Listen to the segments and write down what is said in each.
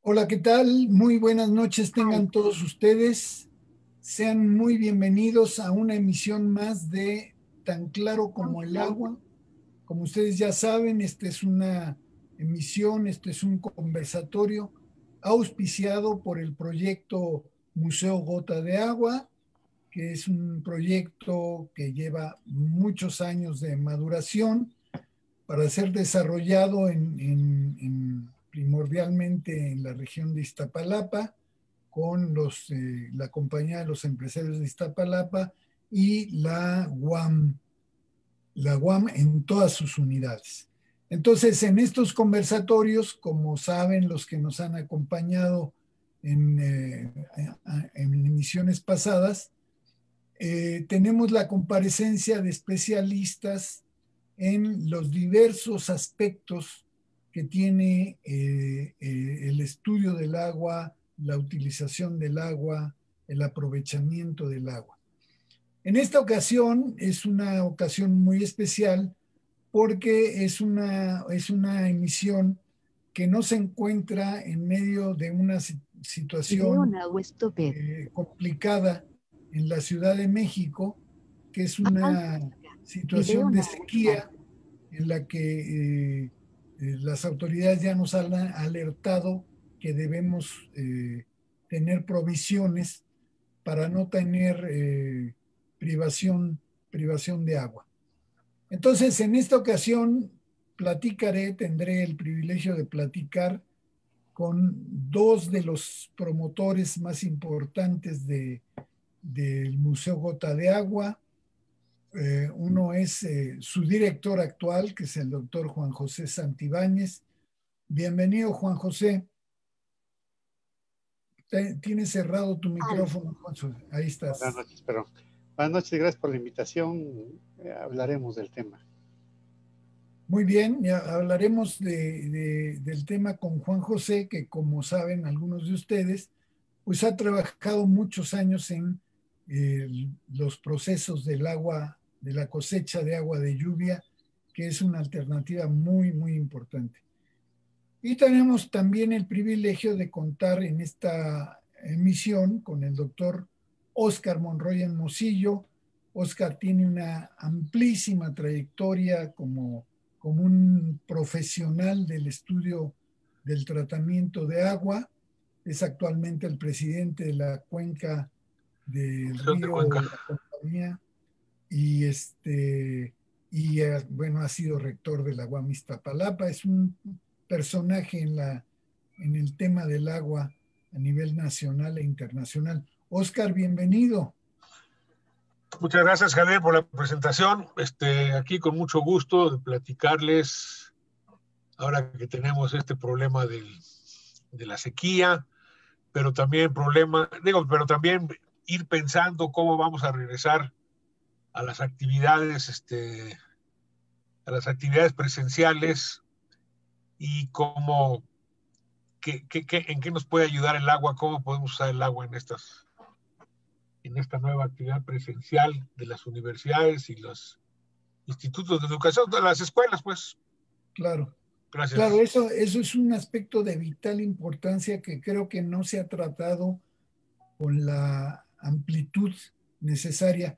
Hola, ¿qué tal? Muy buenas noches tengan todos ustedes. Sean muy bienvenidos a una emisión más de Tan claro como el agua. Como ustedes ya saben, esta es una emisión, este es un conversatorio auspiciado por el proyecto Museo Gota de Agua, que es un proyecto que lleva muchos años de maduración para ser desarrollado primordialmente en la región de Iztapalapa, con la Compañía de los Empresarios de Iztapalapa y la UAM en todas sus unidades. Entonces, en estos conversatorios, como saben los que nos han acompañado en emisiones pasadas, tenemos la comparecencia de especialistas en los diversos aspectos que tiene el estudio del agua, la utilización del agua, el aprovechamiento del agua. En esta ocasión es una ocasión muy especial porque es una emisión que no se encuentra en medio de una situación complicada en la Ciudad de México, que es una situación de sequía en la que las autoridades ya nos han alertado que debemos tener provisiones para no tener privación, privación de agua. Entonces, en esta ocasión tendré el privilegio de platicar con dos de los promotores más importantes del Museo Gota de Agua. Uno es su director actual, que es el doctor Juan José Santibáñez. Bienvenido, Juan José. Tienes cerrado tu micrófono, Juan José. Ahí Buenas estás. noches, perdón. Buenas noches, gracias por la invitación. Hablaremos del tema. Muy bien, ya hablaremos del tema con Juan José, que como saben algunos de ustedes, pues ha trabajado muchos años en los procesos del agua, de la cosecha de agua de lluvia, que es una alternativa muy, muy importante. Y tenemos también el privilegio de contar en esta emisión con el doctor Óscar Monroy Hermosillo. Óscar tiene una amplísima trayectoria como un profesional del estudio del tratamiento de agua. Es actualmente el presidente de la cuenca del Región de río Cuenca. La Compañía y bueno, ha sido rector de la UAM Iztapalapa. Es un personaje en el tema del agua a nivel nacional e internacional. Óscar, bienvenido. Muchas gracias, Javier, por la presentación. Aquí con mucho gusto de platicarles, ahora que tenemos este problema de la sequía, pero también pero también ir pensando cómo vamos a regresar a las actividades presenciales y en qué nos puede ayudar el agua, cómo podemos usar el agua en esta nueva actividad presencial de las universidades y los institutos de educación, de las escuelas, pues. Claro, claro, Gracias. eso es un aspecto de vital importancia que creo que no se ha tratado con la amplitud necesaria.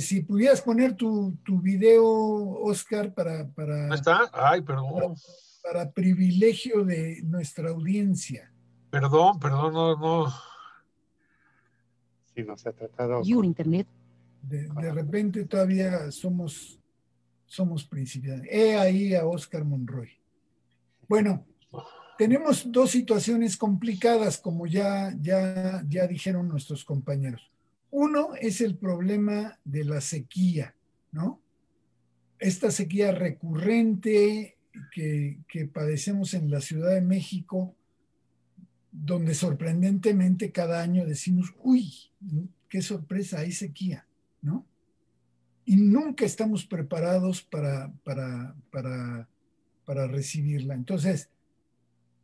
Si pudieras poner tu video, Oscar, ¿No está? Ay, perdón. para privilegio de nuestra audiencia. Perdón, no, no. Sí, no se ha tratado Internet. De repente todavía somos principiantes. He ahí a Oscar Monroy. Bueno, tenemos dos situaciones complicadas, como ya dijeron nuestros compañeros. Uno es el problema de la sequía, ¿no? Esta sequía recurrente que padecemos en la Ciudad de México, donde sorprendentemente cada año decimos, uy, qué sorpresa, hay sequía, ¿no? Y nunca estamos preparados para recibirla. Entonces,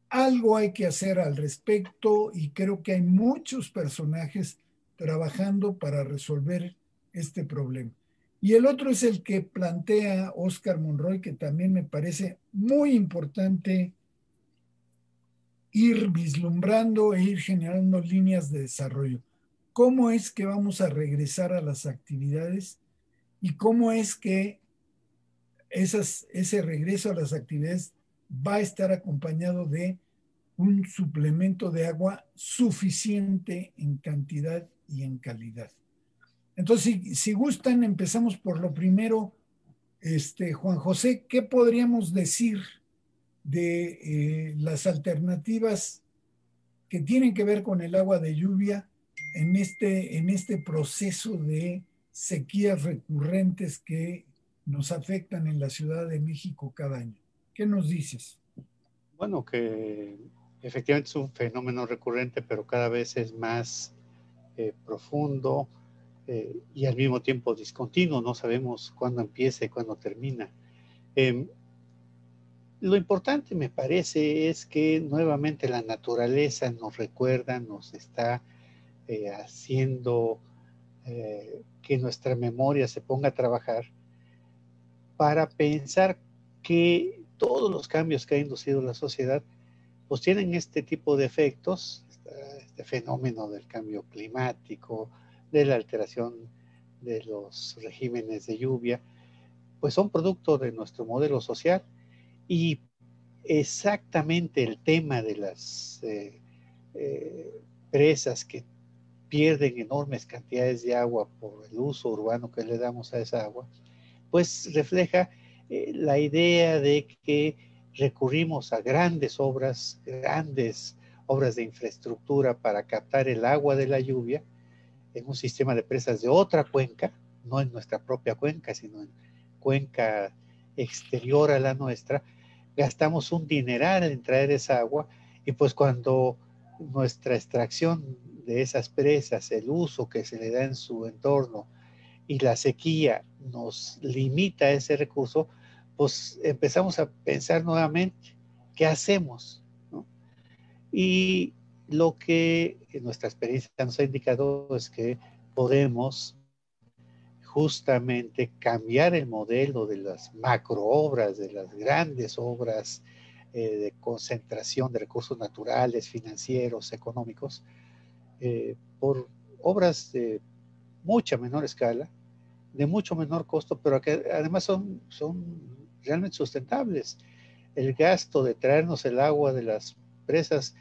algo hay que hacer al respecto y creo que hay muchos personajes trabajando para resolver este problema. Y el otro es el que plantea Oscar Monroy, que también me parece muy importante ir vislumbrando e ir generando líneas de desarrollo. ¿Cómo es que vamos a regresar a las actividades y cómo es que ese regreso a las actividades va a estar acompañado de un suplemento de agua suficiente en cantidad y en calidad? Entonces, si gustan, empezamos por lo primero. Juan José, ¿qué podríamos decir de las alternativas que tienen que ver con el agua de lluvia en este proceso de sequías recurrentes que nos afectan en la Ciudad de México cada año? ¿Qué nos dices? Bueno, que efectivamente es un fenómeno recurrente, pero cada vez es más profundo y al mismo tiempo discontinuo. No sabemos cuándo empieza y cuándo termina. Lo importante, me parece, es que nuevamente la naturaleza nos recuerda, nos está haciendo que nuestra memoria se ponga a trabajar para pensar que todos los cambios que ha inducido la sociedad pues tienen este tipo de efectos, este fenómeno del cambio climático, de la alteración de los regímenes de lluvia, pues son producto de nuestro modelo social. Y exactamente el tema de las presas que pierden enormes cantidades de agua por el uso urbano que le damos a esa agua, pues refleja la idea de que recurrimos a grandes obras de infraestructura para captar el agua de la lluvia en un sistema de presas de otra cuenca, no en nuestra propia cuenca, sino en cuenca exterior a la nuestra. Gastamos un dineral en traer esa agua y pues cuando nuestra extracción de esas presas, el uso que se le da en su entorno y la sequía nos limita ese recurso, pues empezamos a pensar nuevamente, ¿qué hacemos? ¿No? Y lo que en nuestra experiencia nos ha indicado es que podemos justamente cambiar el modelo de las macroobras, de las grandes obras de concentración de recursos naturales, financieros, económicos, por obras de mucha menor escala, de mucho menor costo, pero que además son realmente sustentables. El gasto de traernos el agua de las presas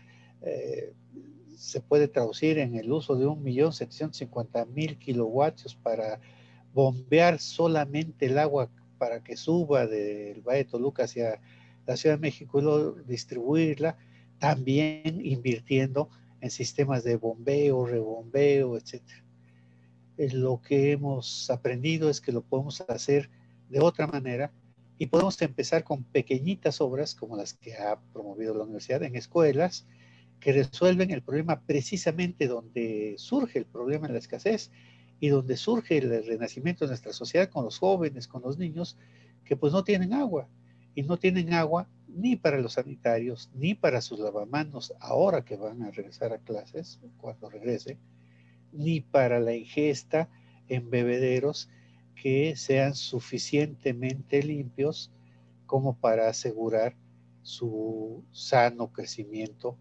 se puede traducir en el uso de 1.750.000 kilovatios para bombear solamente el agua para que suba del Valle de Toluca hacia la Ciudad de México y luego distribuirla, también invirtiendo en sistemas de bombeo, rebombeo, etcétera. Lo que hemos aprendido es que lo podemos hacer de otra manera y podemos empezar con pequeñitas obras como las que ha promovido la universidad en escuelas que resuelven el problema precisamente donde surge el problema de la escasez y donde surge el renacimiento de nuestra sociedad con los jóvenes, con los niños que pues no tienen agua y no tienen agua ni para los sanitarios ni para sus lavamanos ahora que van a regresar a clases cuando regrese, ni para la ingesta en bebederos que sean suficientemente limpios como para asegurar su sano crecimiento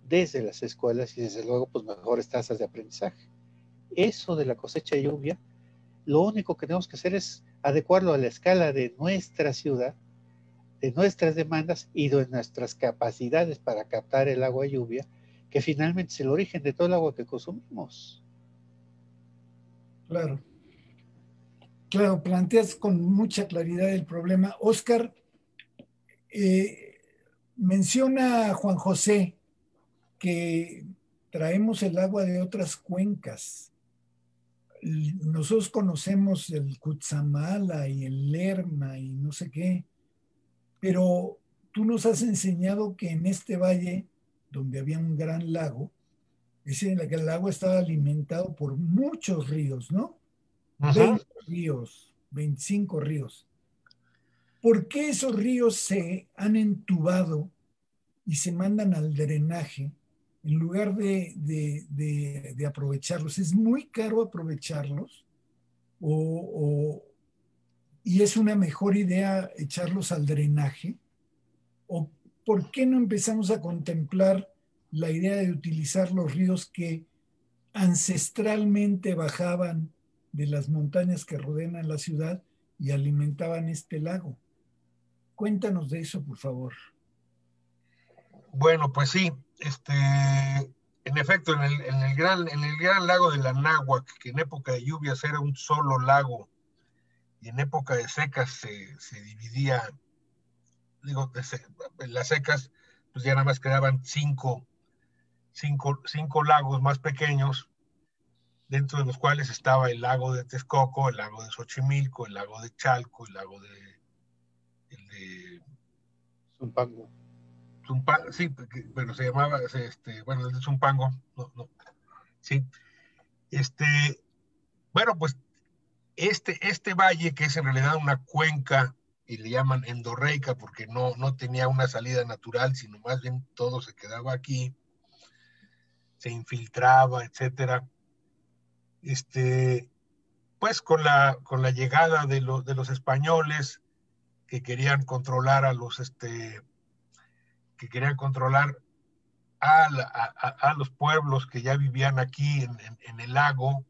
desde las escuelas y desde luego pues mejores tasas de aprendizaje. Eso de la cosecha de lluvia, lo único que tenemos que hacer es adecuarlo a la escala de nuestra ciudad, de nuestras demandas y de nuestras capacidades para captar el agua de lluvia, que finalmente es el origen de todo el agua que consumimos. Claro. Claro, planteas con mucha claridad el problema. Óscar, menciona Juan José que traemos el agua de otras cuencas. Nosotros conocemos el Cutzamala y el Lerma y no sé qué, pero tú nos has enseñado que en este valle, donde había un gran lago, es en que el agua estaba alimentado por muchos ríos, ¿no? 20 ríos, 25 ríos. ¿Por qué esos ríos se han entubado y se mandan al drenaje en lugar de aprovecharlos? ¿Es muy caro aprovecharlos? ¿Y es una mejor idea echarlos al drenaje? ¿O por qué no empezamos a contemplar la idea de utilizar los ríos que ancestralmente bajaban de las montañas que rodean la ciudad y alimentaban este lago. Cuéntanos de eso, por favor. Bueno, pues sí, en efecto, en el gran lago de la Náhuac, que en época de lluvias era un solo lago, y en época de secas se dividía, digo, en las secas, pues ya nada más quedaban cinco lagos más pequeños, dentro de los cuales estaba el lago de Texcoco, el lago de Xochimilco, el lago de Chalco, el de Zumpango. Sí, pero se llamaba, bueno, el de Zumpango, no, sí. Bueno, pues este valle, que es en realidad una cuenca, y le llaman endorreica porque no tenía una salida natural, sino más bien todo se quedaba aquí, se infiltraba, etcétera. Pues con la llegada de los españoles que querían controlar que querían controlar a los pueblos que ya vivían aquí en el lago,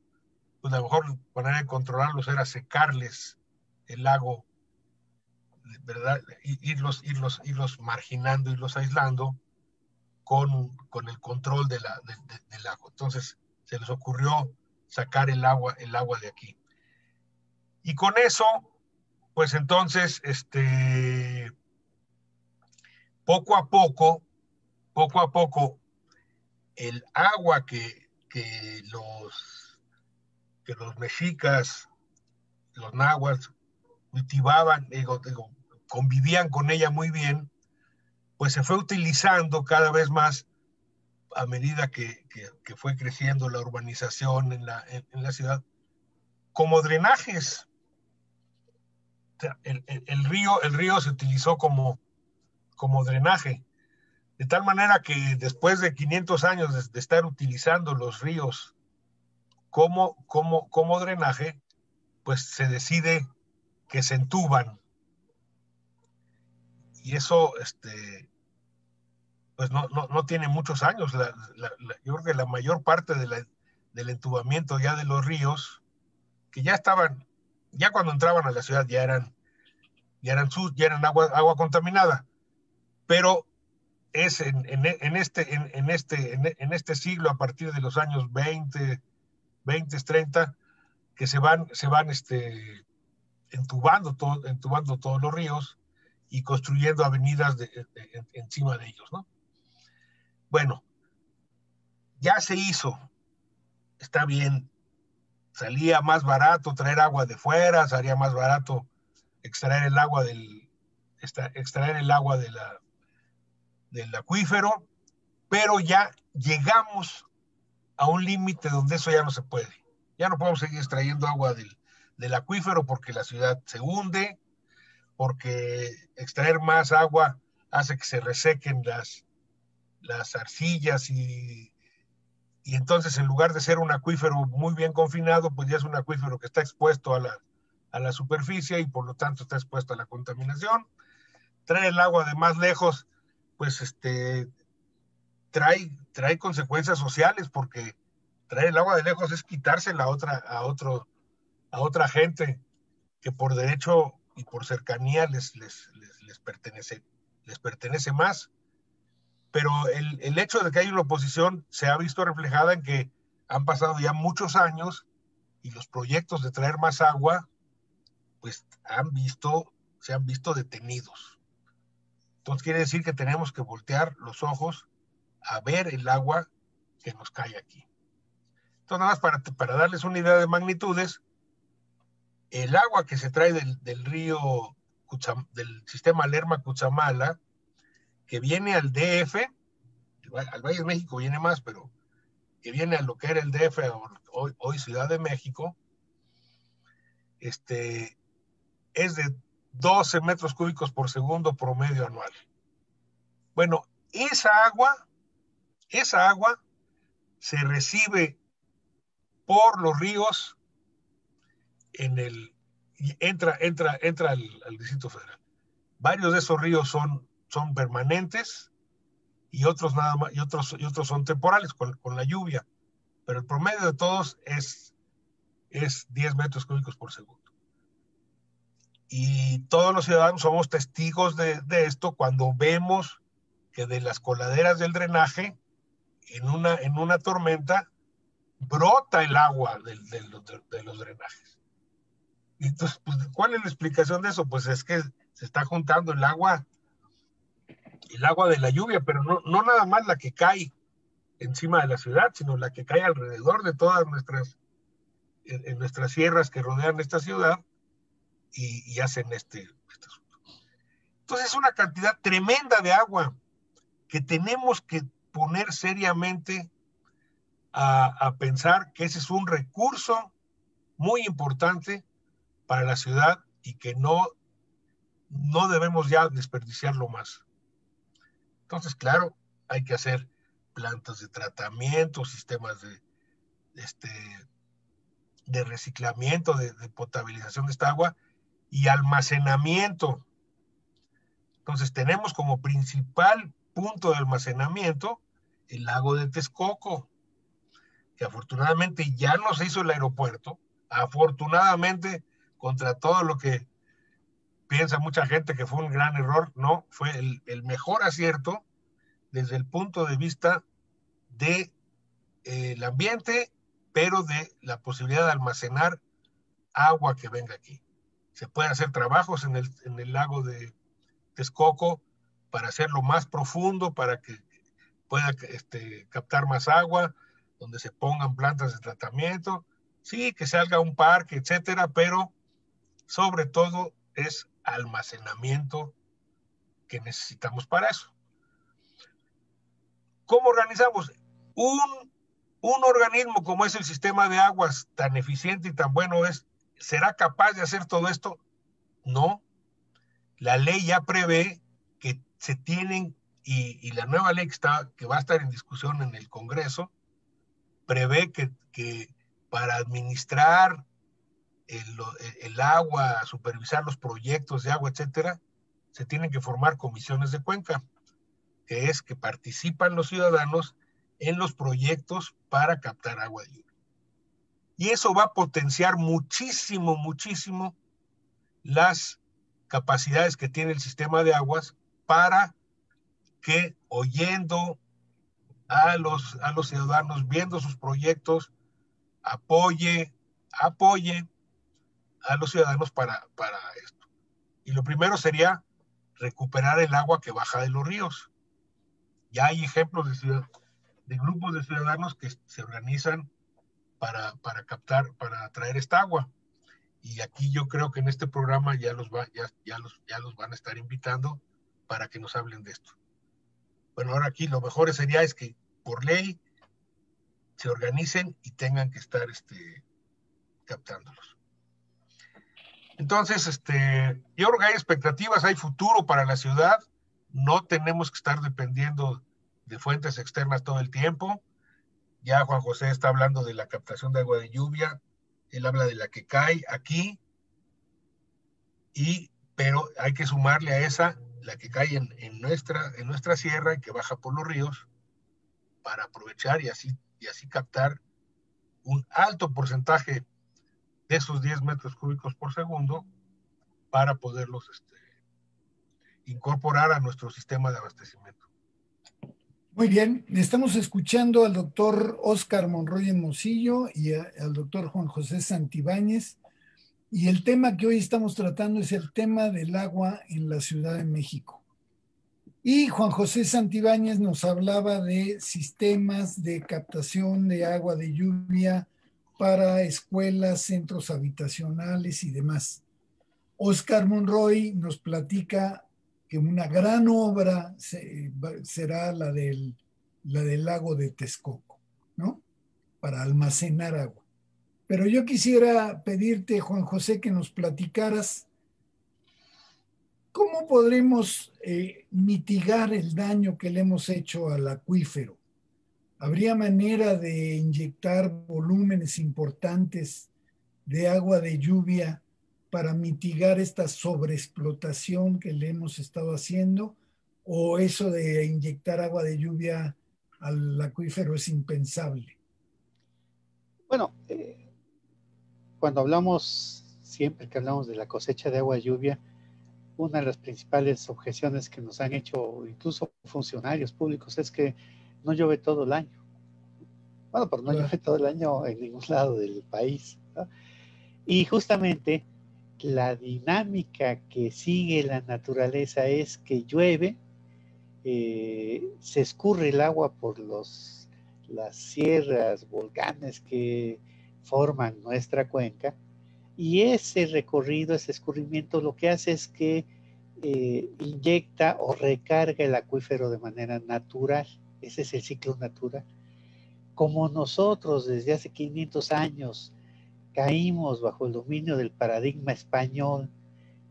pues la mejor manera de controlarlos era secarles el lago, ¿verdad? Irlos marginando, irlos aislando con el control del lago. Entonces se les ocurrió sacar el agua de aquí. Y con eso, pues entonces, poco a poco, el agua que los mexicas, los náhuatl, cultivaban, convivían con ella muy bien, pues se fue utilizando cada vez más a medida que fue creciendo la urbanización en la ciudad, como drenajes. O sea, el río se utilizó como drenaje, de tal manera que después de 500 años de estar utilizando los ríos como drenaje, pues se decide que se entuban. Y eso, pues no tiene muchos años. Yo creo que la mayor parte del entubamiento ya de los ríos, que ya estaban, ya cuando entraban a la ciudad ya eran agua contaminada, pero es en este siglo, a partir de los años 20, 30, que se van entubando todos los ríos y construyendo avenidas encima de ellos, ¿no? Bueno, ya se hizo, está bien, salía más barato traer agua de fuera, salía más barato extraer el agua del acuífero, pero ya llegamos a un límite donde eso ya no se puede. Ya no podemos seguir extrayendo agua del acuífero porque la ciudad se hunde, porque extraer más agua hace que se resequen las arcillas y entonces, en lugar de ser un acuífero muy bien confinado, pues ya es un acuífero que está expuesto a la superficie y por lo tanto está expuesto a la contaminación. Traer el agua de más lejos, pues trae consecuencias sociales, porque traer el agua de lejos es quitársela a otra gente que por derecho y por cercanía les pertenece más. Pero el hecho de que hay una oposición se ha visto reflejada en que han pasado ya muchos años y los proyectos de traer más agua, pues se han visto detenidos. Entonces quiere decir que tenemos que voltear los ojos a ver el agua que nos cae aquí. Entonces, nada más para darles una idea de magnitudes, el agua que se trae del río, del sistema Lerma-Cuchamala, que viene al DF, al Valle de México viene más, pero que viene a lo que era el DF, hoy Ciudad de México, es de 12 metros cúbicos por segundo promedio anual. Bueno, esa agua se recibe por los ríos y entra al Distrito Federal. Varios de esos ríos son permanentes, y otros nada más, y otros son temporales con la lluvia, pero el promedio de todos es 10 metros cúbicos por segundo. Y todos los ciudadanos somos testigos de esto cuando vemos que de las coladeras del drenaje, en una tormenta, brota el agua de los drenajes. Y entonces, pues, ¿cuál es la explicación de eso? Pues es que se está juntando el agua de la lluvia, pero no nada más la que cae encima de la ciudad, sino la que cae alrededor de todas en nuestras sierras que rodean esta ciudad y hacen este asunto. Entonces es una cantidad tremenda de agua que tenemos que poner seriamente a pensar que ese es un recurso muy importante para la ciudad y que no debemos ya desperdiciarlo más. Entonces, claro, hay que hacer plantas de tratamiento, sistemas de reciclamiento, de potabilización de esta agua y almacenamiento. Entonces, tenemos como principal punto de almacenamiento el lago de Texcoco, que afortunadamente ya no se hizo el aeropuerto, afortunadamente, contra todo lo que piensa mucha gente que fue un gran error, no, fue el mejor acierto desde el punto de vista del ambiente, pero de la posibilidad de almacenar agua que venga aquí. Se pueden hacer trabajos en el lago de Texcoco para hacerlo más profundo, para que pueda captar más agua, donde se pongan plantas de tratamiento, sí, que salga un parque, etcétera, pero sobre todo es almacenamiento que necesitamos para eso. ¿Cómo organizamos? Un organismo como es el sistema de aguas, tan eficiente y tan bueno ¿será capaz de hacer todo esto? No. La ley ya prevé que se tienen, y la nueva ley que va a estar en discusión en el Congreso, prevé que para administrar el agua, supervisar los proyectos de agua, etcétera, se tienen que formar comisiones de cuenca, que es que participan los ciudadanos en los proyectos para captar agua de lluvia. Y eso va a potenciar muchísimo, muchísimo las capacidades que tiene el sistema de aguas para que, oyendo a los ciudadanos, viendo sus proyectos, apoye a los ciudadanos para esto. Y lo primero sería recuperar el agua que baja de los ríos. Ya hay ejemplos de grupos de ciudadanos que se organizan para captar, para traer esta agua. Y aquí yo creo que en este programa ya los van a estar invitando para que nos hablen de esto. Bueno, ahora aquí lo mejor sería es que por ley se organicen y tengan que estar captándolos. Entonces, yo creo que hay expectativas, hay futuro para la ciudad, no tenemos que estar dependiendo de fuentes externas todo el tiempo. Ya Juan José está hablando de la captación de agua de lluvia, él habla de la que cae aquí, pero hay que sumarle a esa, la que cae en nuestra sierra y que baja por los ríos, para aprovechar y así captar un alto porcentaje de esos 10 metros cúbicos por segundo para poderlos incorporar a nuestro sistema de abastecimiento. Muy bien, estamos escuchando al doctor Óscar Monroy Hermosillo y al doctor Juan José Santibáñez, y el tema que hoy estamos tratando es el tema del agua en la Ciudad de México. Y Juan José Santibáñez nos hablaba de sistemas de captación de agua de lluvia para escuelas, centros habitacionales y demás. Óscar Monroy nos platica que una gran obra será la del lago de Texcoco, ¿no? Para almacenar agua. Pero yo quisiera pedirte, Juan José, que nos platicaras cómo podremos mitigar el daño que le hemos hecho al acuífero. ¿Habría manera de inyectar volúmenes importantes de agua de lluvia para mitigar esta sobreexplotación que le hemos estado haciendo? o eso de inyectar agua de lluvia al acuífero es impensable? Bueno, cuando hablamos, siempre que hablamos de la cosecha de agua de lluvia, una de las principales objeciones que nos han hecho incluso funcionarios públicos es que no llueve todo el año. Bueno, pero no Claro. llueve todo el año en ningún lado del país, ¿no? Y justamente la dinámica que sigue la naturaleza es que llueve, se escurre el agua por las sierras, volcanes que forman nuestra cuenca, y ese recorrido, ese escurrimiento, lo que hace es que inyecta o recarga el acuífero de manera natural. Ese es el ciclo natural. Como nosotros desde hace 500 años caímos bajo el dominio del paradigma español,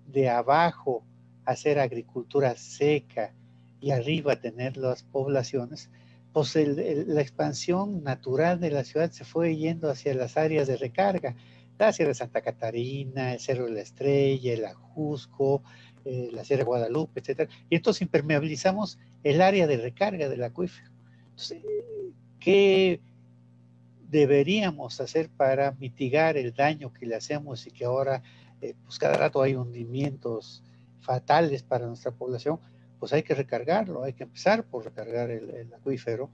de abajo hacer agricultura seca y arriba tener las poblaciones, pues la expansión natural de la ciudad se fue yendo hacia las áreas de recarga, la Sierra de Santa Catarina, el Cerro de la Estrella, el Ajusco, la Sierra de Guadalupe, etc. Y entonces impermeabilizamos el área de recarga del acuífero. Entonces, ¿qué deberíamos hacer para mitigar el daño que le hacemos y que ahora pues cada rato hay hundimientos fatales para nuestra población? Pues hay que recargarlo, hay que empezar por recargar el acuífero,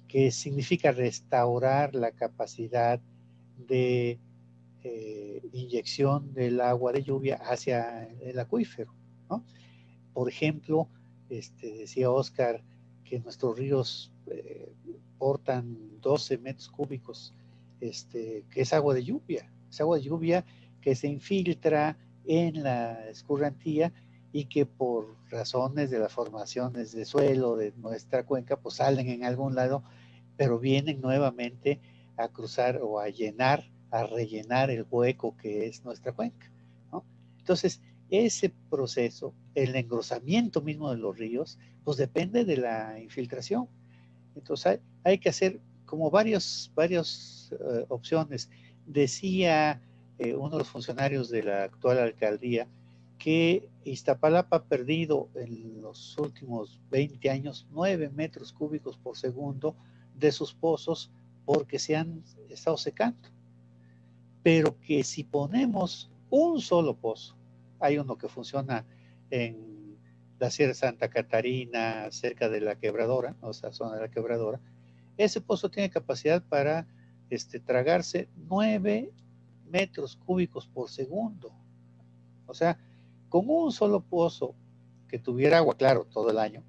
que significa restaurar la capacidad de inyección del agua de lluvia hacia el acuífero, ¿no? Por ejemplo, decía Oscar que nuestros ríos portan 12 metros cúbicos, que es agua de lluvia. Es agua de lluvia que se infiltra en la escurrantía y que por razones de las formaciones de suelo de nuestra cuenca, pues salen en algún lado, pero vienen nuevamente a cruzar o a llenar, a rellenar el hueco que es nuestra cuenca, ¿no? Entonces, ese proceso, el engrosamiento mismo de los ríos, pues depende de la infiltración. Entonces hay que hacer como varias opciones. Decía uno de los funcionarios de la actual alcaldía que Iztapalapa ha perdido en los últimos 20 años 9 metros cúbicos por segundo de sus pozos porque se han estado secando. Pero que si ponemos un solo pozo, hay uno que funciona en la Sierra Santa Catarina, cerca de la Quebradora, o sea, zona de la Quebradora, ese pozo tiene capacidad para tragarse 9 metros cúbicos por segundo. O sea, con un solo pozo que tuviera agua, claro, todo el año,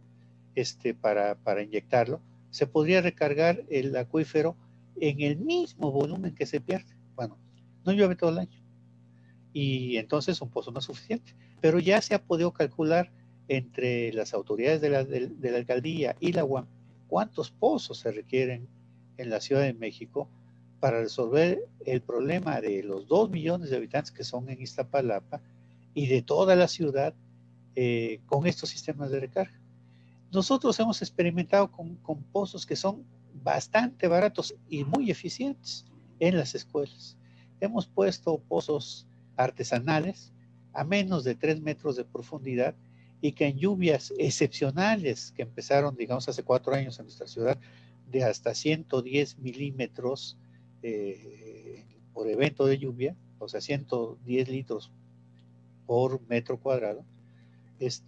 para inyectarlo, se podría recargar el acuífero en el mismo volumen que se pierde. Bueno, no llueve todo el año y entonces un pozo no es suficiente, pero ya se ha podido calcular entre las autoridades de la alcaldía y la UAM cuántos pozos se requieren en la Ciudad de México para resolver el problema de los 2 millones de habitantes que son en Iztapalapa y de toda la ciudad con estos sistemas de recarga. Nosotros hemos experimentado con pozos que son bastante baratos y muy eficientes en las escuelas. Hemos puesto pozos artesanales a menos de 3 metros de profundidad y que en lluvias excepcionales que empezaron, digamos, hace 4 años en nuestra ciudad, de hasta 110 milímetros por evento de lluvia, o sea, 110 litros por metro cuadrado,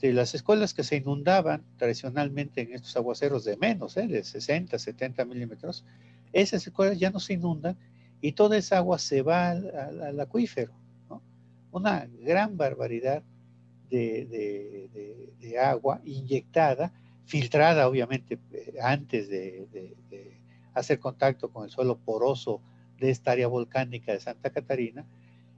las escuelas que se inundaban tradicionalmente en estos aguaceros de menos, de 60, 70 milímetros, esas escuelas ya no se inundan y toda esa agua se va al acuífero, ¿no? Una gran barbaridad de agua inyectada, filtrada obviamente antes de hacer contacto con el suelo poroso de esta área volcánica de Santa Catarina,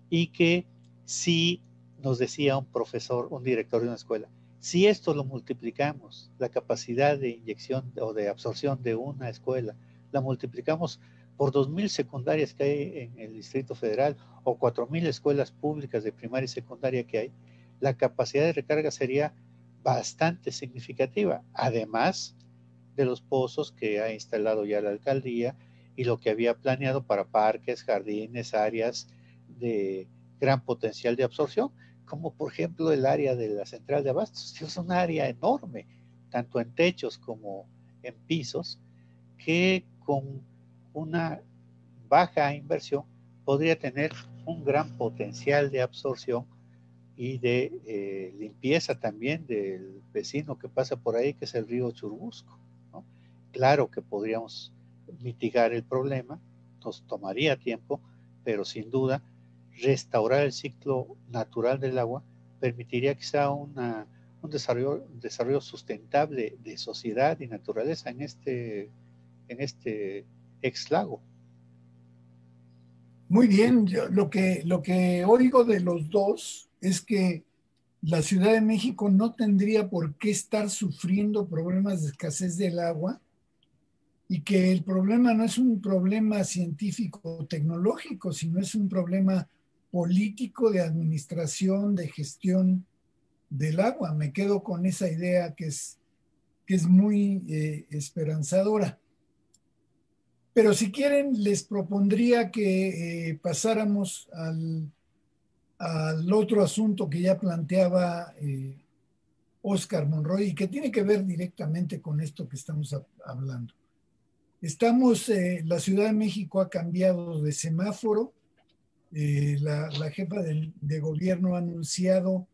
y que si nos decía un profesor, un director de una escuela, si esto lo multiplicamos, la capacidad de inyección o de absorción de una escuela, la multiplicamos por 2,000 secundarias que hay en el Distrito Federal o 4,000 escuelas públicas de primaria y secundaria que hay, la capacidad de recarga sería bastante significativa, además de los pozos que ha instalado ya la alcaldía y lo que había planeado para parques, jardines, áreas de gran potencial de absorción, como por ejemplo el área de la central de abastos, que es un área enorme, tanto en techos como en pisos, que con una baja inversión podría tener un gran potencial de absorción y de limpieza también del vecino que pasa por ahí, que es el río Churubusco, ¿no? Claro que podríamos mitigar el problema, nos tomaría tiempo, pero sin duda restaurar el ciclo natural del agua permitiría quizá un desarrollo sustentable de sociedad y naturaleza en este ex lago. Muy bien, lo que oigo de los dos es que la Ciudad de México no tendría por qué estar sufriendo problemas de escasez del agua y que el problema no es un problema científico o tecnológico, sino es un problema político de administración, de gestión del agua. Me quedo con esa idea que es muy esperanzadora. Pero si quieren, les propondría que pasáramos al otro asunto que ya planteaba Oscar Monroy y que tiene que ver directamente con esto que estamos hablando. La Ciudad de México ha cambiado de semáforo. La jefa de gobierno ha anunciado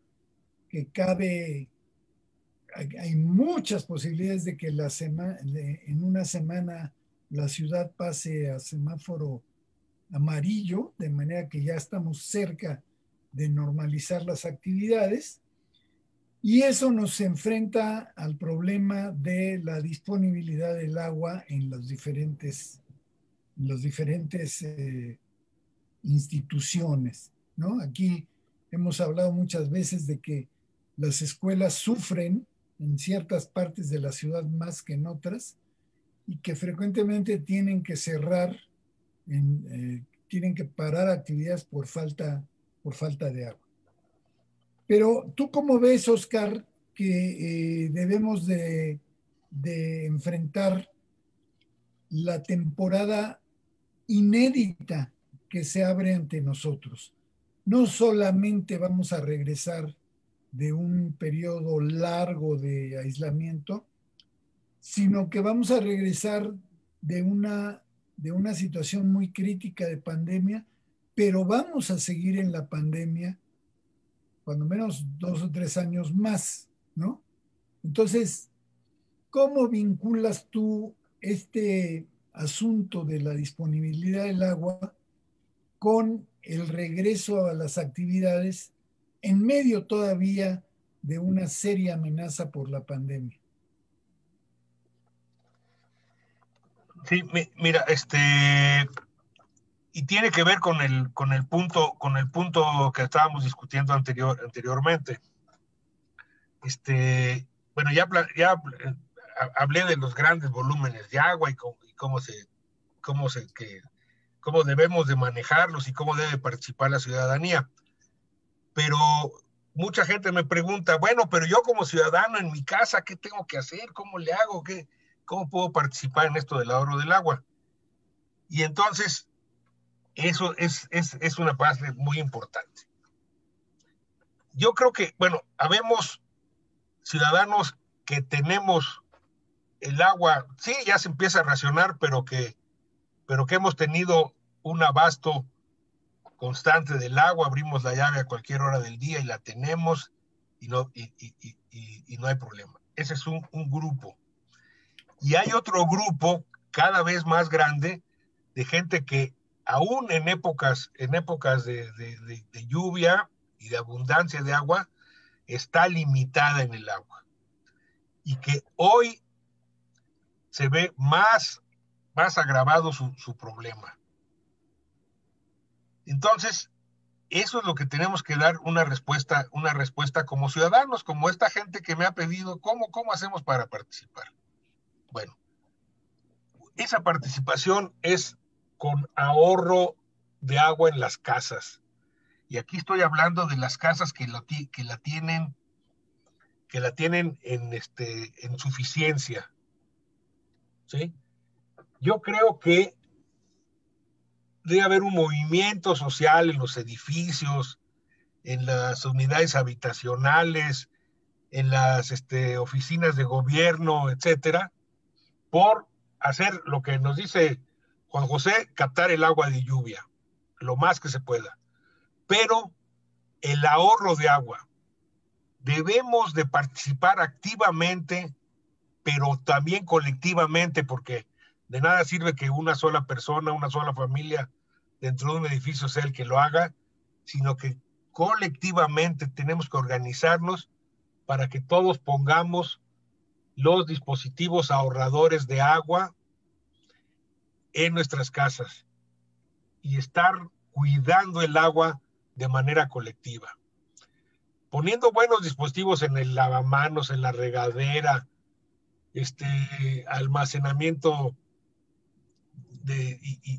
que hay muchas posibilidades de que en una semana la ciudad pase a semáforo amarillo, de manera que ya estamos cerca de normalizar las actividades. Y eso nos enfrenta al problema de la disponibilidad del agua en las diferentes instituciones, ¿no? Aquí hemos hablado muchas veces de que las escuelas sufren en ciertas partes de la ciudad más que en otras y que frecuentemente tienen que cerrar, tienen que parar actividades por falta de agua. Pero ¿tú cómo ves, Oscar, que debemos de enfrentar la temporada inédita que se abre ante nosotros? No solamente vamos a regresar de un periodo largo de aislamiento, sino que vamos a regresar de una situación muy crítica de pandemia, pero vamos a seguir en la pandemia cuando menos 2 o 3 años más, ¿no? Entonces, ¿cómo vinculas tú este asunto de la disponibilidad del agua con el regreso a las actividades en medio todavía de una seria amenaza por la pandemia? Sí, mira, y tiene que ver con el punto que estábamos discutiendo anteriormente. Bueno, ya hablé de los grandes volúmenes de agua y cómo debemos de manejarlos y cómo debe participar la ciudadanía. Pero mucha gente me pregunta, bueno, pero yo como ciudadano en mi casa, ¿qué tengo que hacer? ¿Cómo le hago? ¿Cómo puedo participar en esto del ahorro del agua? Y entonces, eso es una parte muy importante. Yo creo que, bueno, habemos ciudadanos que tenemos el agua, sí, ya se empieza a racionar, pero que hemos tenido un abasto constante del agua, abrimos la llave a cualquier hora del día y la tenemos y no hay problema. Ese es un grupo. Y hay otro grupo cada vez más grande de gente que aún en épocas de lluvia y de abundancia de agua, está limitada en el agua. Y que hoy se ve más agravado su problema. Entonces, eso es lo que tenemos que dar una respuesta como ciudadanos, como esta gente que me ha pedido, ¿cómo hacemos para participar? Bueno, esa participación es con ahorro de agua en las casas. Y aquí estoy hablando de las casas que la tienen en suficiencia. ¿Sí? Yo creo que debe haber un movimiento social en los edificios, en las unidades habitacionales, en las oficinas de gobierno, etcétera, por hacer lo que nos dice Juan José, captar el agua de lluvia, lo más que se pueda. Pero el ahorro de agua, debemos de participar activamente, pero también colectivamente, porque de nada sirve que una sola persona, una sola familia dentro de un edificio sea el que lo haga, sino que colectivamente tenemos que organizarnos para que todos pongamos los dispositivos ahorradores de agua en nuestras casas y estar cuidando el agua de manera colectiva. Poniendo buenos dispositivos en el lavamanos, en la regadera, almacenamiento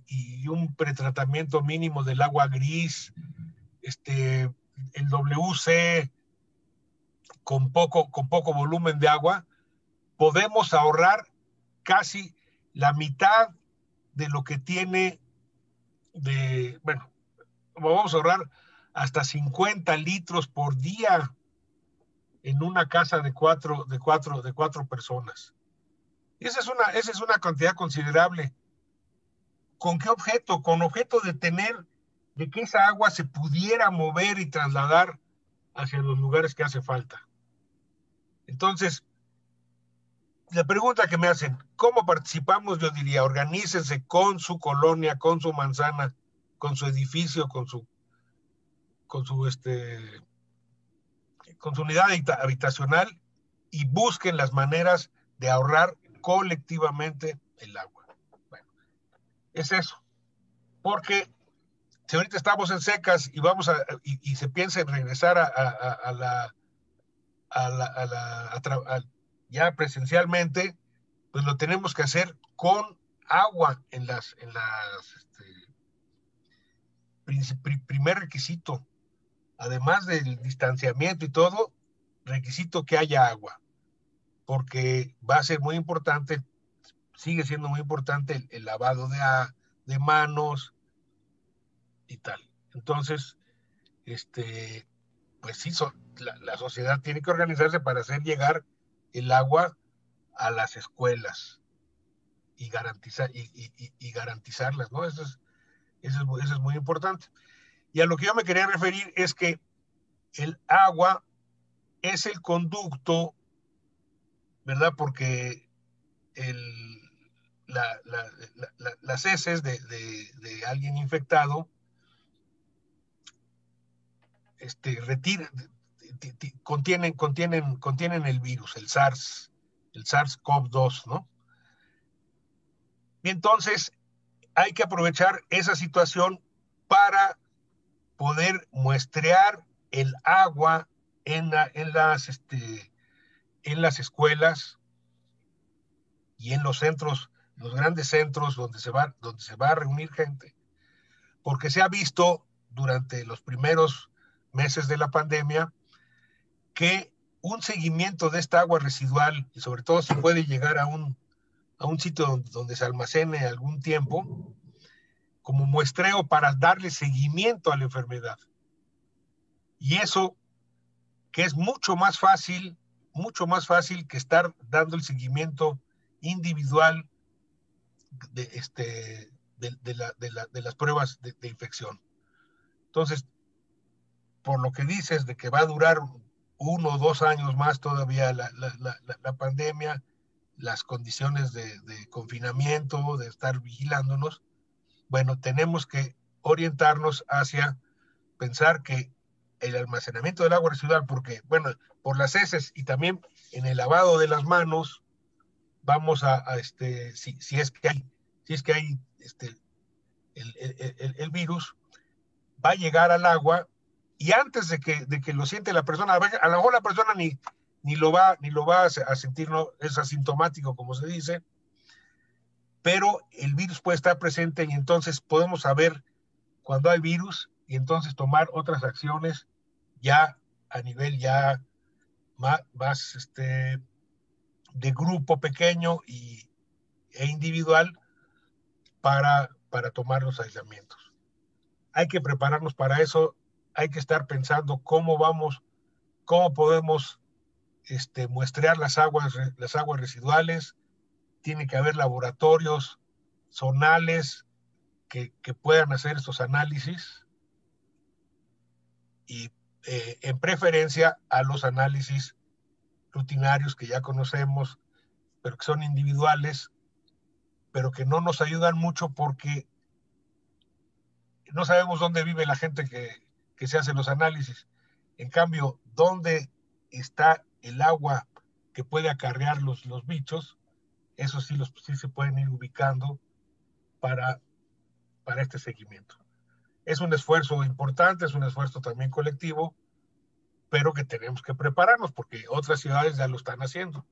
y un pretratamiento mínimo del agua gris, el WC con poco volumen de agua, podemos ahorrar casi la mitad de lo que tiene vamos a ahorrar hasta 50 litros por día en una casa de cuatro personas. Esa es una cantidad considerable. ¿Con qué objeto? Con objeto de que esa agua se pudiera mover y trasladar hacia los lugares que hace falta. Entonces, la pregunta que me hacen, ¿cómo participamos? Yo diría, organícense con su colonia, con su manzana, con su edificio, con su unidad habitacional y busquen las maneras de ahorrar colectivamente el agua. Bueno, es eso. Porque si ahorita estamos en secas y se piensa en regresar ya presencialmente, pues lo tenemos que hacer con agua en las primer requisito, además del distanciamiento y todo, requisito que haya agua, porque va a ser muy importante, sigue siendo muy importante el lavado de manos y tal. Entonces, pues sí, la sociedad tiene que organizarse para hacer llegar el agua a las escuelas y garantizarlas, ¿no? Eso es muy importante. Y a lo que yo me quería referir es que el agua es el conducto, ¿verdad? Porque las heces de alguien infectado contienen el virus, el SARS-CoV-2, ¿no? Y entonces hay que aprovechar esa situación para poder muestrear el agua en las escuelas y en los centros, los grandes centros donde se va a reunir gente, porque se ha visto durante los primeros meses de la pandemia que un seguimiento de esta agua residual, y sobre todo si puede llegar a un sitio donde se almacene algún tiempo, como muestreo para darle seguimiento a la enfermedad. Y eso que es mucho más fácil que estar dando el seguimiento individual de las pruebas de infección. Entonces, por lo que dices de que va a durar 1 o 2 años más todavía la pandemia, las condiciones de confinamiento, de estar vigilándonos, bueno, tenemos que orientarnos hacia pensar que el almacenamiento del agua residual, porque, bueno, por las heces y también en el lavado de las manos, vamos si es que hay el virus, va a llegar al agua y antes de que lo siente la persona, a lo mejor la persona ni lo va a sentir, no es asintomático, como se dice, pero el virus puede estar presente y entonces podemos saber cuando hay virus y entonces tomar otras acciones ya a nivel ya más de grupo pequeño e individual para tomar los aislamientos. Hay que prepararnos para eso, hay que estar pensando cómo podemos muestrear las aguas residuales, tiene que haber laboratorios zonales que puedan hacer estos análisis y en preferencia a los análisis rutinarios que ya conocemos, pero que son individuales, pero que no nos ayudan mucho porque no sabemos dónde vive la gente que se hace los análisis. En cambio, dónde está el agua que puede acarrear los bichos, eso sí, sí se pueden ir ubicando para este seguimiento. Es un esfuerzo importante, es un esfuerzo también colectivo, pero que tenemos que prepararnos porque otras ciudades ya lo están haciendo.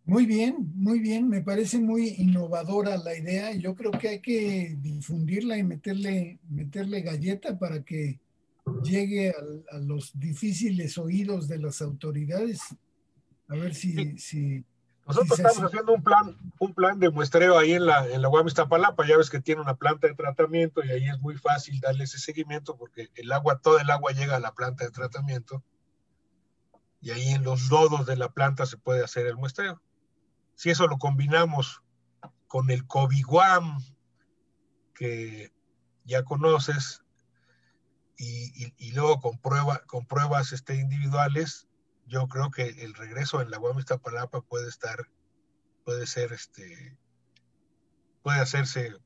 Muy bien, me parece muy innovadora la idea. Yo creo que hay que difundirla y meterle galleta para que llegue a los difíciles oídos de las autoridades. A ver si nosotros estamos haciendo un plan de muestreo ahí en la UAM Iztapalapa. Ya ves que tiene una planta de tratamiento y ahí es muy fácil darle ese seguimiento porque todo el agua llega a la planta de tratamiento y ahí en los lodos de la planta se puede hacer el muestreo. Si eso lo combinamos con el COVID-UAM que ya conoces y luego con pruebas individuales, yo creo que el regreso en la UAM Iztapalapa puede hacerse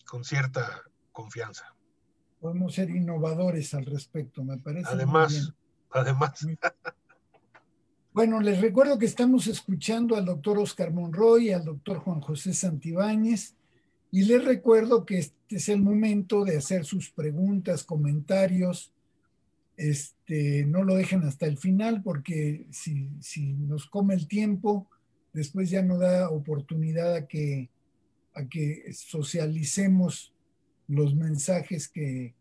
con cierta confianza. Podemos ser innovadores al respecto, me parece además, muy bien. Además. Bueno, les recuerdo que estamos escuchando al doctor Óscar Monroy y al doctor Juan José Santibáñez, y les recuerdo que este es el momento de hacer sus preguntas, comentarios. No lo dejen hasta el final porque si nos come el tiempo, después ya no da oportunidad a que socialicemos los mensajes que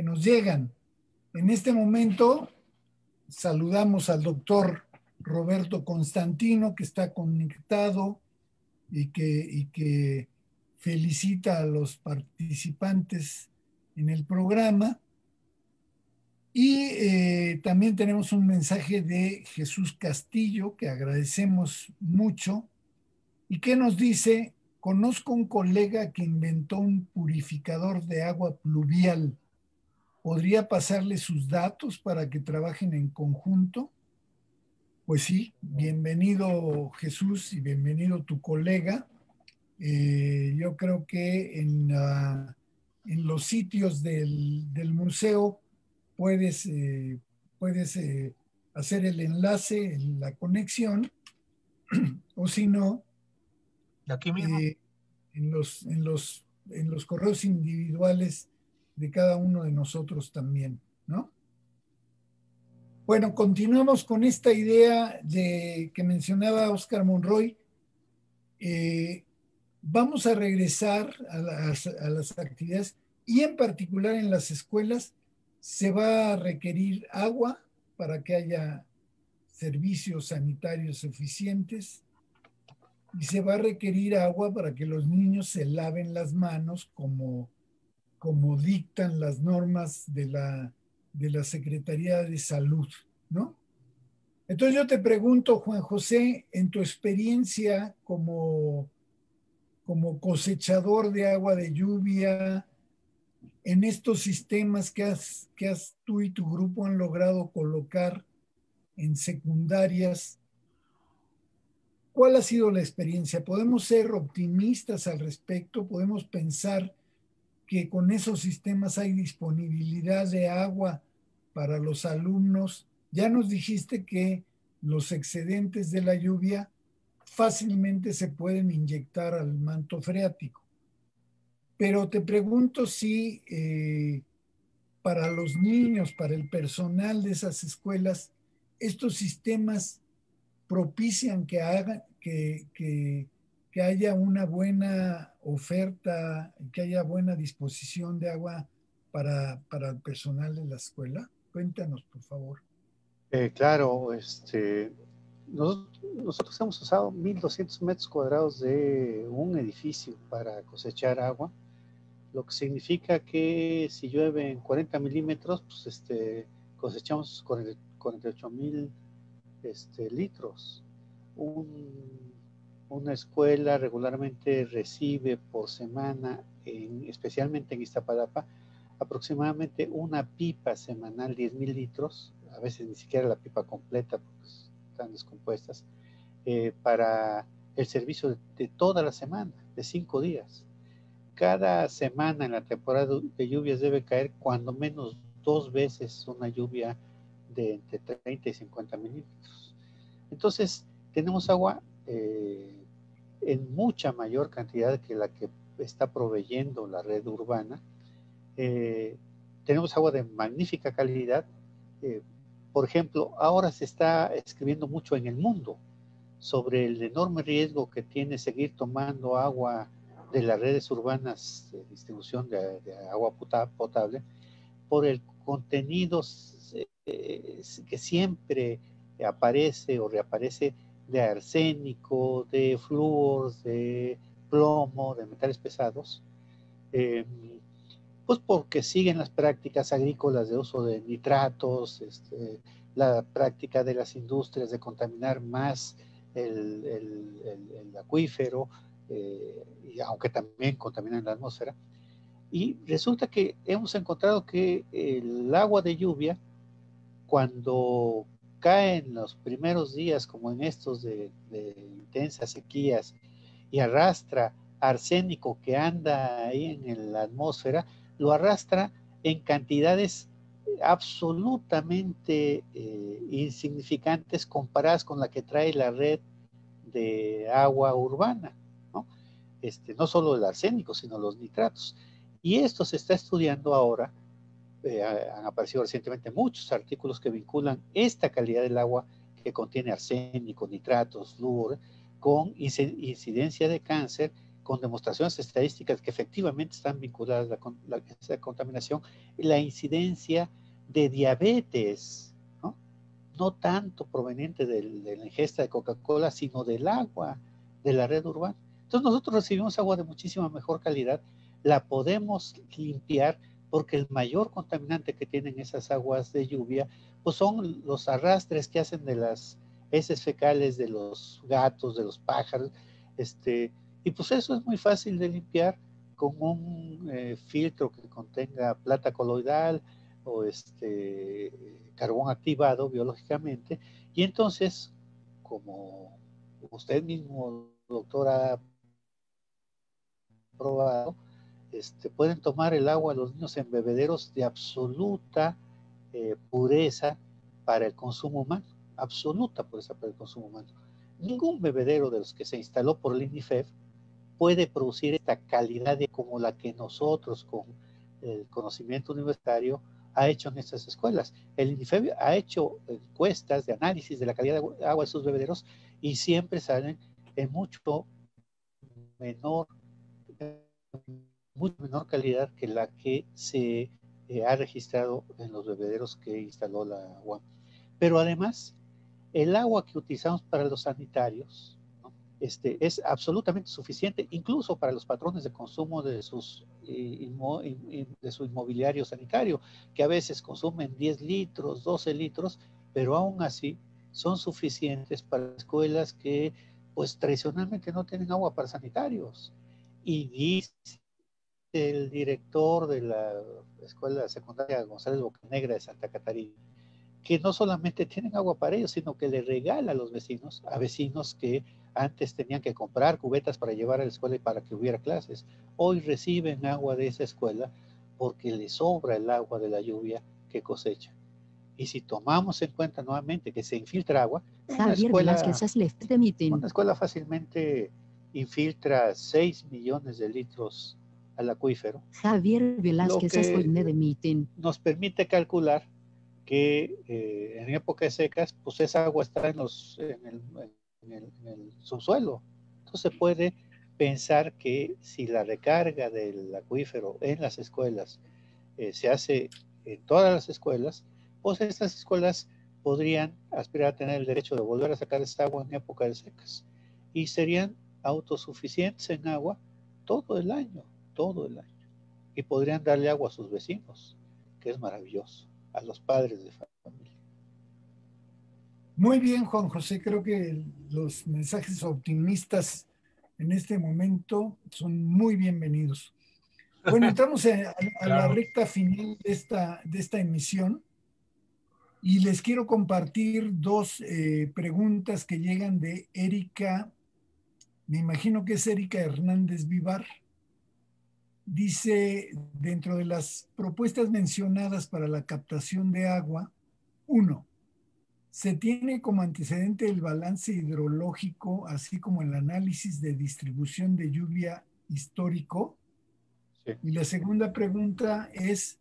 nos llegan. En este momento saludamos al doctor Roberto Constantino, que está conectado y que felicita a los participantes en el programa. Y también tenemos un mensaje de Jesús Castillo, que agradecemos mucho, y que nos dice: conozco un colega que inventó un purificador de agua pluvial. ¿Podría pasarle sus datos para que trabajen en conjunto? Pues sí, bienvenido Jesús y bienvenido tu colega. Yo creo que en los sitios del museo puedes hacer el enlace, la conexión, o si no, aquí mismo. En los correos individuales de cada uno de nosotros también, ¿no? Bueno, continuamos con esta idea que mencionaba Óscar Monroy. Vamos a regresar a las actividades, y en particular en las escuelas se va a requerir agua para que haya servicios sanitarios eficientes, y se va a requerir agua para que los niños se laven las manos como dictan las normas de la Secretaría de Salud, ¿no? Entonces yo te pregunto, Juan José, en tu experiencia como cosechador de agua de lluvia, en estos sistemas que tú y tu grupo han logrado colocar en secundarias, ¿cuál ha sido la experiencia? ¿Podemos ser optimistas al respecto? ¿Podemos pensar que con esos sistemas hay disponibilidad de agua para los alumnos? Ya nos dijiste que los excedentes de la lluvia fácilmente se pueden inyectar al manto freático. Pero te pregunto si para los niños, para el personal de esas escuelas, estos sistemas propician que haya una buena oferta, que haya buena disposición de agua para el personal de la escuela. Cuéntanos, por favor. Claro, nosotros hemos usado 1.200 metros cuadrados de un edificio para cosechar agua, lo que significa que si llueve en 40 milímetros, pues cosechamos 48,000 litros. Una escuela regularmente recibe por semana, especialmente en Iztapalapa, aproximadamente una pipa semanal, 10,000 litros, a veces ni siquiera la pipa completa porque están descompuestas, para el servicio de toda la semana, de 5 días. Cada semana en la temporada de lluvias debe caer cuando menos 2 veces una lluvia de entre 30 y 50 milímetros. Entonces, tenemos agua en mucha mayor cantidad que la que está proveyendo la red urbana. Tenemos agua de magnífica calidad. Por ejemplo, ahora se está escribiendo mucho en el mundo sobre el enorme riesgo que tiene seguir tomando agua de las redes urbanas de distribución de agua potable por el contenido que siempre aparece o reaparece de arsénico, de flúor, de plomo, de metales pesados, pues porque siguen las prácticas agrícolas de uso de nitratos, la práctica de las industrias de contaminar más el acuífero, y aunque también contaminan la atmósfera. Y resulta que hemos encontrado que el agua de lluvia, cuando cae en los primeros días, como en estos de intensas sequías, y arrastra arsénico que anda ahí en la atmósfera, lo arrastra en cantidades absolutamente insignificantes comparadas con la que trae la red de agua urbana, ¿no? No solo el arsénico, sino los nitratos. Y esto se está estudiando ahora. Han aparecido recientemente muchos artículos que vinculan esta calidad del agua que contiene arsénico, nitratos, flúor, con incidencia de cáncer, con demostraciones estadísticas que efectivamente están vinculadas a esa contaminación, y la incidencia de diabetes, ¿no? No tanto proveniente de la ingesta de Coca-Cola, sino del agua de la red urbana. Entonces nosotros recibimos agua de muchísima mejor calidad, la podemos limpiar, porque el mayor contaminante que tienen esas aguas de lluvia, pues son los arrastres que hacen de las heces fecales de los gatos, de los pájaros, y pues eso es muy fácil de limpiar con un filtro que contenga plata coloidal o carbón activado biológicamente, y entonces, como usted mismo, doctor, ha probado, pueden tomar el agua los niños en bebederos de absoluta pureza para el consumo humano, absoluta pureza para el consumo humano. Ningún bebedero de los que se instaló por el INIFEF puede producir esta calidad como la que nosotros, con el conocimiento universitario, ha hecho en estas escuelas. El INIFEF ha hecho encuestas de análisis de la calidad de agua de sus bebederos y siempre salen en mucho menor calidad que la que se ha registrado en los bebederos que instaló la UAM. Pero además, el agua que utilizamos para los sanitarios, ¿no? Es absolutamente suficiente, incluso para los patrones de consumo de su inmobiliario sanitario, que a veces consumen 10 litros, 12 litros, pero aún así son suficientes para escuelas que pues tradicionalmente no tienen agua para sanitarios. Y dice el director de la escuela secundaria González Bocanegra de Santa Catarina que no solamente tienen agua para ellos, sino que le regala a los vecinos, a vecinos que antes tenían que comprar cubetas para llevar a la escuela y para que hubiera clases. Hoy reciben agua de esa escuela porque les sobra el agua de la lluvia que cosecha. Y si tomamos en cuenta nuevamente que se infiltra agua, una escuela fácilmente infiltra 6 millones de litros al acuífero. Javier Velázquez nos permite calcular que en épocas secas, pues esa agua está en el subsuelo. Entonces se puede pensar que si la recarga del acuífero en las escuelas se hace en todas las escuelas, pues estas escuelas podrían aspirar a tener el derecho de volver a sacar esta agua en épocas de secas y serían autosuficientes en agua todo el año, y podrían darle agua a sus vecinos, que es maravilloso, a los padres de familia. Muy bien, Juan José, creo que los mensajes optimistas en este momento son muy bienvenidos. Bueno, entramos a la Claro. recta final de esta emisión y les quiero compartir dos preguntas que llegan de Erika, me imagino que es Erika Hernández Vivar. Dice, dentro de las propuestas mencionadas para la captación de agua, uno, se tiene como antecedente el balance hidrológico, así como el análisis de distribución de lluvia histórico. Sí. Y la segunda pregunta es,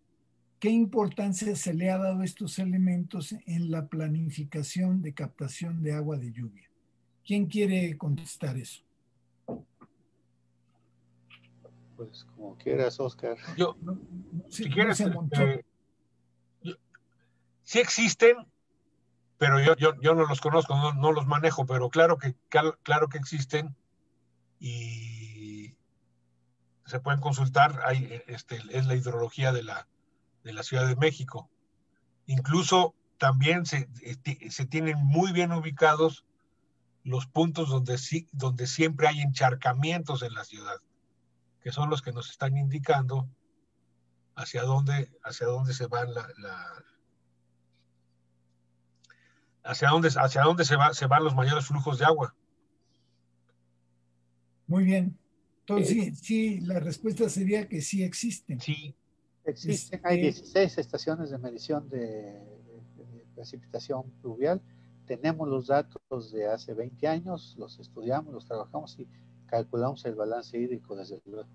¿qué importancia se le ha dado a estos elementos en la planificación de captación de agua de lluvia? ¿Quién quiere contestar eso? Pues como quieras, Oscar. Yo, si No quieres, se amontone. sí existen, pero yo no los conozco, no los manejo, pero claro que existen y se pueden consultar. Es la hidrología de la Ciudad de México. Incluso también se tienen muy bien ubicados los puntos donde siempre hay encharcamientos en la ciudad, que son los que nos están indicando hacia dónde se van hacia dónde se van los mayores flujos de agua. Muy bien. Entonces, sí, la respuesta sería que sí existen. Sí. Existen, hay 16 estaciones de medición de precipitación pluvial. Tenemos los datos de hace 20 años, los estudiamos, los trabajamos y calculamos el balance hídrico desde luego.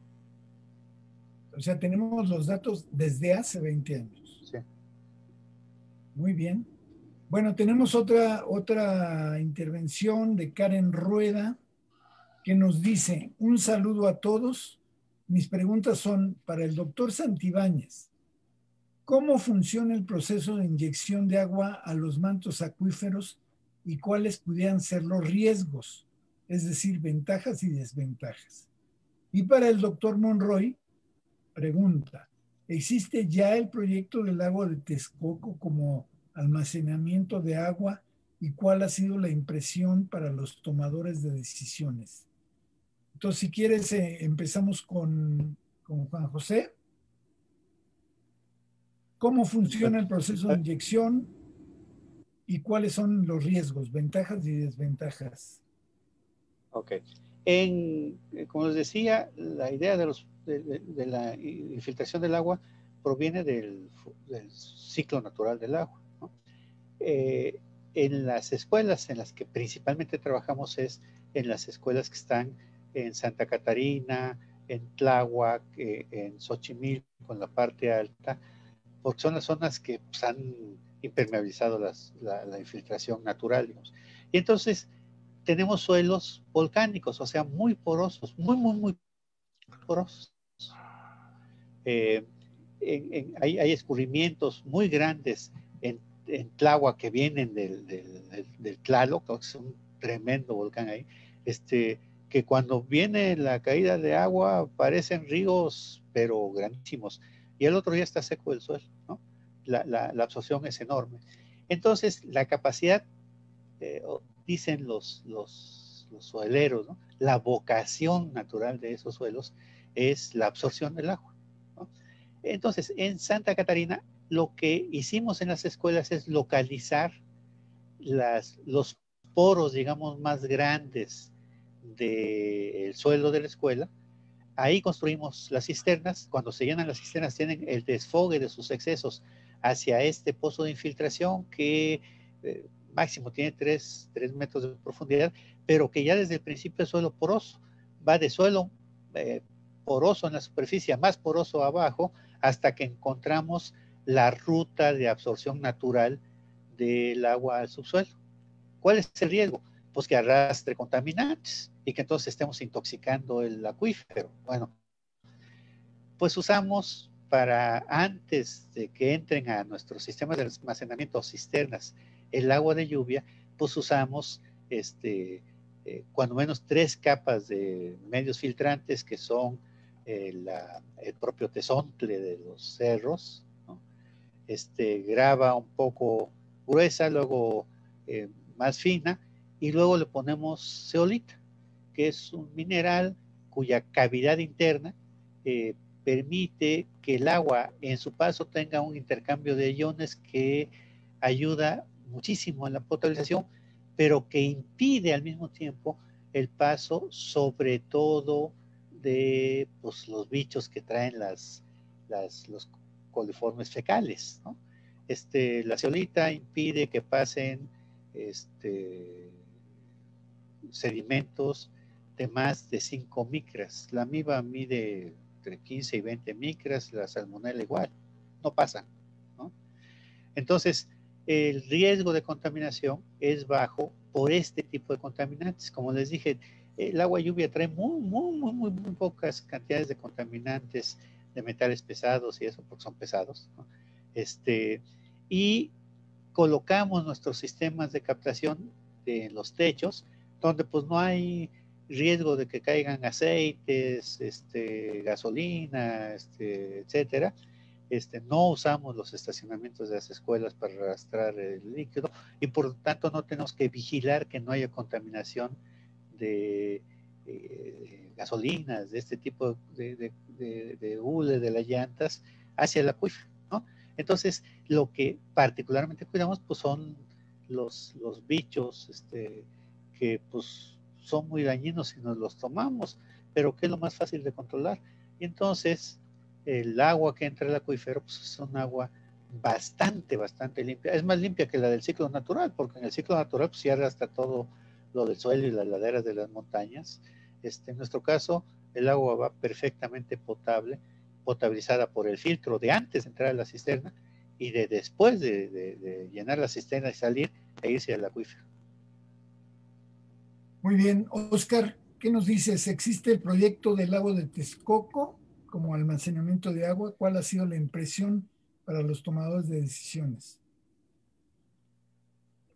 O sea, tenemos los datos desde hace 20 años. Sí. Muy bien. Bueno, tenemos otra intervención de Karen Rueda que nos dice, un saludo a todos. Mis preguntas son para el doctor Santibáñez. ¿Cómo funciona el proceso de inyección de agua a los mantos acuíferos y cuáles pudieran ser los riesgos? Es decir, ventajas y desventajas. Y para el doctor Monroy, pregunta, ¿existe ya el proyecto del lago de Texcoco como almacenamiento de agua y cuál ha sido la impresión para los tomadores de decisiones? Entonces, si quieres, empezamos con Juan José. ¿Cómo funciona el proceso de inyección y cuáles son los riesgos, ventajas y desventajas? Ok. Como les decía, la idea de la infiltración del agua proviene del ciclo natural del agua, ¿no? En las escuelas en las que principalmente trabajamos es en las escuelas que están en Santa Catarina, en Tláhuac, en Xochimilco, en la parte alta, porque son las zonas que pues, han impermeabilizado la infiltración natural, digamos. Y entonces tenemos suelos volcánicos, o sea, muy porosos, muy porosos. Hay escurrimientos muy grandes en Tláhuac que vienen del Tlaloc, que es un tremendo volcán ahí, que cuando viene la caída de agua parecen ríos, pero grandísimos, y el otro día está seco el suelo, ¿no? La absorción es enorme. Entonces, la capacidad, dicen los sueleros, ¿no? La vocación natural de esos suelos es la absorción del agua, ¿no? Entonces, en Santa Catarina, lo que hicimos en las escuelas es localizar los poros, digamos, más grandes del suelo de la escuela. Ahí construimos las cisternas. Cuando se llenan las cisternas, tienen el desfogue de sus excesos hacia este pozo de infiltración que máximo tiene 3 metros de profundidad, pero que ya desde el principio es suelo poroso. Va de suelo poroso en la superficie a más poroso abajo hasta que encontramos la ruta de absorción natural del agua al subsuelo. ¿Cuál es el riesgo? Pues que arrastre contaminantes y que entonces estemos intoxicando el acuífero. Bueno, pues usamos para antes de que entren a nuestros sistemas de almacenamiento o cisternas el agua de lluvia, pues usamos cuando menos 3 capas de medios filtrantes que son el propio tezontle de los cerros, ¿no? Grava un poco gruesa, luego más fina, y luego le ponemos zeolita, que es un mineral cuya cavidad interna permite que el agua en su paso tenga un intercambio de iones que ayuda muchísimo en la potabilización, pero que impide al mismo tiempo el paso, sobre todo de pues, los bichos que traen los coliformes fecales, ¿no? La zeolita impide que pasen sedimentos de más de 5 micras. La amiba mide entre 15 y 20 micras, la salmonella igual, no pasan, ¿no? Entonces, el riesgo de contaminación es bajo por este tipo de contaminantes. Como les dije, el agua lluvia trae muy pocas cantidades de contaminantes, de metales pesados y eso, porque son pesados, ¿no? Y colocamos nuestros sistemas de captación en los techos, donde pues no hay riesgo de que caigan aceites, gasolina, etcétera. No usamos los estacionamientos de las escuelas para arrastrar el líquido y por lo tanto no tenemos que vigilar que no haya contaminación de gasolinas, de este tipo de hule de las llantas hacia el acuífero, ¿no? Entonces, lo que particularmente cuidamos pues son los bichos que pues son muy dañinos si nos los tomamos, pero que es lo más fácil de controlar. Y entonces, el agua que entra al acuífero pues es un agua bastante limpia. Es más limpia que la del ciclo natural, porque en el ciclo natural pues ya arrastra todo lo del suelo y las laderas de las montañas. En nuestro caso, el agua va perfectamente potabilizada por el filtro de antes de entrar a la cisterna y de después de llenar la cisterna y salir e irse al acuífero. Muy bien, Oscar, ¿qué nos dices? ¿Existe el proyecto del lago de Texcoco como almacenamiento de agua? ¿Cuál ha sido la impresión para los tomadores de decisiones?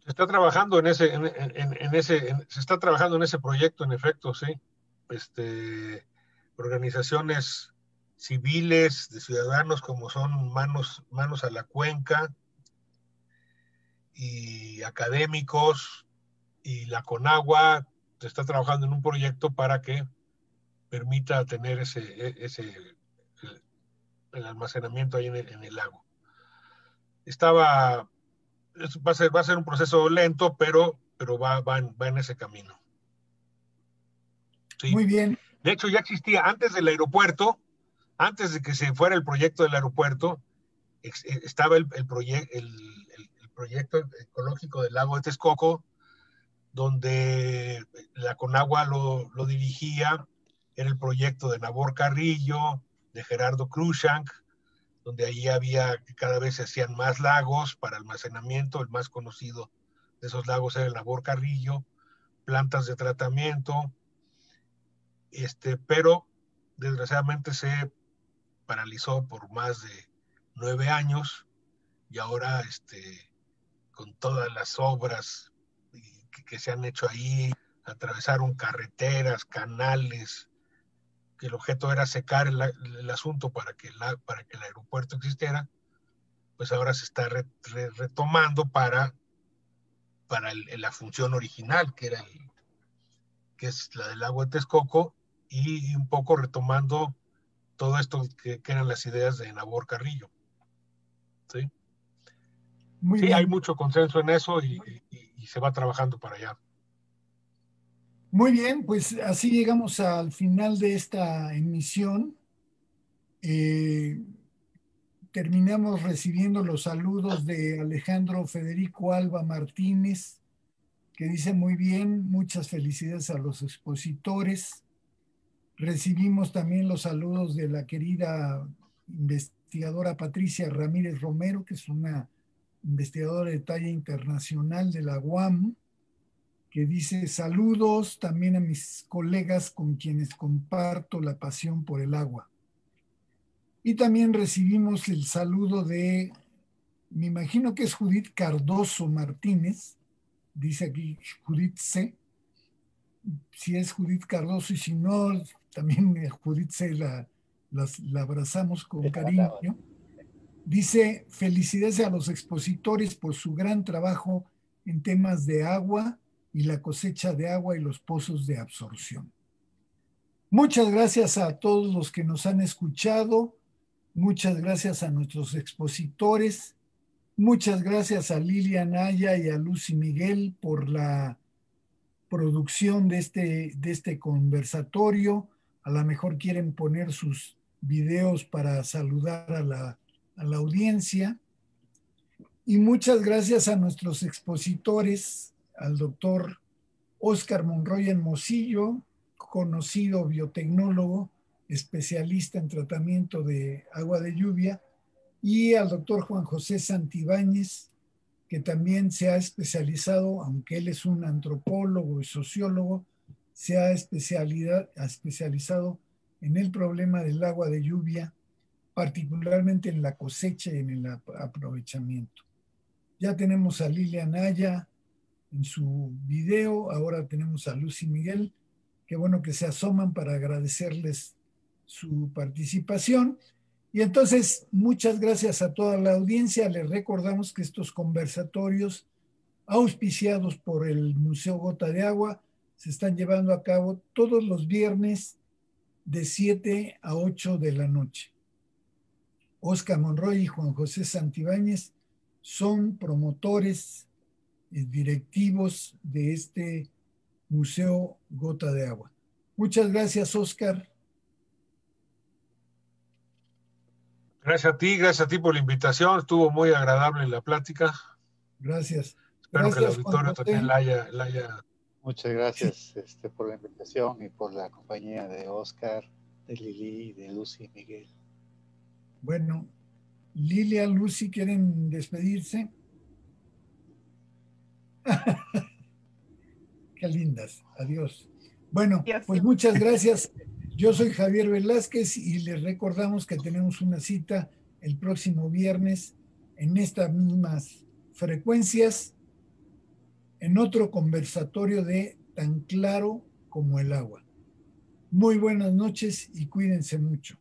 Se está trabajando se está trabajando en ese proyecto, en efecto, sí. Organizaciones civiles, de ciudadanos como son Manos a la Cuenca, y académicos, y la Conagua se está trabajando en un proyecto para que permita tener el almacenamiento ahí en el lago. Va a ser un proceso lento, pero va en ese camino. Sí. Muy bien. De hecho, ya existía antes del aeropuerto, antes de que se fuera el proyecto del aeropuerto, estaba el proyecto ecológico del lago de Texcoco, donde la Conagua lo dirigía. Era el proyecto de Nabor Carrillo, de Gerardo Cruikshank, donde allí cada vez se hacían más lagos para almacenamiento. El más conocido de esos lagos era el Nabor Carrillo, plantas de tratamiento, pero desgraciadamente se paralizó por más de 9 años, y ahora con todas las obras que se han hecho ahí, atravesaron carreteras, canales, que el objeto era secar el asunto para que el aeropuerto existiera, pues ahora se está retomando para la función original, que es la del lago de Texcoco, y un poco retomando todo esto que eran las ideas de Nabor Carrillo. ¿Sí? Muy sí, bien. Hay mucho consenso en eso y se va trabajando para allá. Muy bien, pues así llegamos al final de esta emisión. Terminamos recibiendo los saludos de Alejandro Federico Alba Martínez, que dice muy bien, muchas felicidades a los expositores. Recibimos también los saludos de la querida investigadora Patricia Ramírez Romero, que es una investigadora de talla internacional de la UAM, que dice saludos también a mis colegas con quienes comparto la pasión por el agua. Y también recibimos el saludo de, me imagino que es Judith Cardoso Martínez, dice aquí Judith C. Si es Judith Cardoso y si no, también Judith C. la abrazamos con cariño. Dice, felicidades a los expositores por su gran trabajo en temas de agua y la cosecha de agua y los pozos de absorción. Muchas gracias a todos los que nos han escuchado. Muchas gracias a nuestros expositores. Muchas gracias a Lilia Naya y a Lucy Miguel por la producción de este conversatorio. A lo mejor quieren poner sus videos para saludar a la audiencia. Y muchas gracias a nuestros expositores, al doctor Óscar Monroy Hermosillo, conocido biotecnólogo, especialista en tratamiento de agua de lluvia, y al doctor Juan José Santibáñez, que también se ha especializado, aunque él es un antropólogo y sociólogo, se ha especializado en el problema del agua de lluvia, particularmente en la cosecha y en el aprovechamiento. Ya tenemos a Lilia Naya en su video, ahora tenemos a Lucy Miguel. Qué bueno que se asoman para agradecerles su participación. Y entonces, muchas gracias a toda la audiencia. Les recordamos que estos conversatorios, auspiciados por el Museo Gota de Agua, se están llevando a cabo todos los viernes de 7 a 8 de la noche. Óscar Monroy y Juan José Santibáñez son promotores directivos de este Museo Gota de Agua. Muchas gracias, Óscar. Gracias a ti por la invitación. Estuvo muy agradable la plática. Gracias. Espero gracias, que el auditorio también la haya... Muchas gracias por la invitación y por la compañía de Óscar, de Lili, de Lucy y Miguel. Bueno, Lilia, Lucy, ¿quieren despedirse? Qué lindas. Adiós. Bueno, pues muchas gracias. Yo soy Javier Velázquez y les recordamos que tenemos una cita el próximo viernes en estas mismas frecuencias, en otro conversatorio de Tan Claro como el Agua. Muy buenas noches y cuídense mucho.